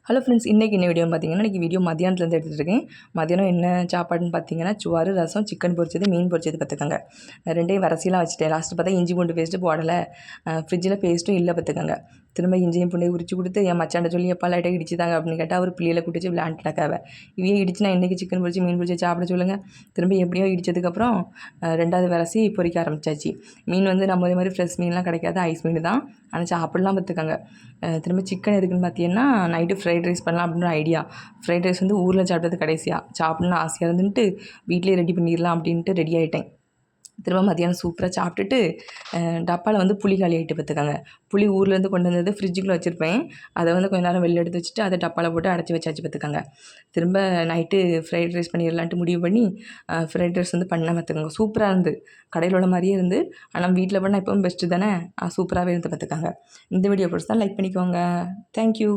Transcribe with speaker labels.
Speaker 1: Hello friends, இன்றைக்கி என்ன வீடியோன்னு பார்த்தீங்கன்னா, இன்றைக்கி வீடியோ மதியானத்துலேருந்து எடுத்துகிட்டு இருக்கேன். மதியானம் என்ன சாப்பாடுன்னு பார்த்தீங்கன்னா, சோறு, ரசம், சிக்கன் பொரிச்சது, மீன் பொரிச்சது பார்த்துக்கோங்க. ரெண்டையும் வரிசையெல்லாம் வச்சுட்டேன். லாஸ்ட்டு பார்த்தா இஞ்சி பூண்டு பேஸ்ட்டு போடலை, ஃப்ரிட்ஜில் பேஸ்ட்டும் இல்லை பார்த்துக்கோங்க. திரும்ப இஞ்சியும் பூண்டையும் உரிச்சு கொடுத்து என் மச்சாண்ட சொல்லி எப்பா லைட்டாக இடிச்சுதாங்க அப்படின்னு கேட்டால் அவர் பிள்ளைகளை கூட்டிச்சு விளையாண்டுட்டாக்காவ. இவையே இடிச்சு நான் இன்றைக்கி சிக்கன் பொரிச்சு மீன் பொரிச்சு சாப்பிட சொல்லுங்கள். திரும்ப எப்படியோ இடித்ததுக்கப்புறம் ரெண்டாவது வரசி பொரிக்க ஆரம்பிச்சாச்சு. மீன் வந்து நம்ம இதே மாதிரி ஃப்ரெஷ் மீன்லாம் கிடைக்காது, ஐஸ் மீன் தான். ஆனால் சாப்பிட்லாம் பார்த்துக்கோங்க. திரும்ப சிக்கன் எதுக்குன்னு பார்த்தீங்கன்னா, நைட்டு ஃப்ரைட் ரைஸ் பண்ணலாம் அப்படின்னு ஒரு ஐடியா. ஃப்ரைட் ரைஸ் வந்து ஊரில் சாப்பிட்டது கடைசியாக சாப்பிட்ணுன்னு ஆசையாக இருந்துன்ட்டு வீட்டிலே ரெடி பண்ணிடலாம் அப்படின்ட்டு ரெடி ஆகிட்டேன். திரும்ப மதியானம் சூப்பராக சாப்பிட்டுட்டு டப்பாவில் வந்து புளி காலி ஆகிட்டு பார்த்துக்கோங்க. புளி ஊர்லேருந்து கொண்டு வந்தது ஃப்ரிட்ஜுக்குள்ளே வச்சுருப்பேன். அதை வந்து கொஞ்சம் நேரம் வெளில எடுத்து வச்சுட்டு அதை டப்பாவில் போட்டு அடைச்சி வச்சாச்சு பார்த்துக்கோங்க. திரும்ப நைட்டு ஃப்ரைட் ரைஸ் பண்ணிடலான்ட்டு முடிவு பண்ணி ஃப்ரைட் ரைஸ் வந்து பண்ண பார்த்துக்கோங்க. சூப்பராக இருந்து கடையில் உள்ள மாதிரியே இருந்து, ஆனால் வீட்டில் பண்ணால் எப்பவும் பெஸ்ட்டு தானே, சூப்பராகவே இருந்து பார்த்துக்கோங்க. இந்த வீடியோ பிடிச்சா லைக் பண்ணிக்கோங்க. தேங்க்யூ.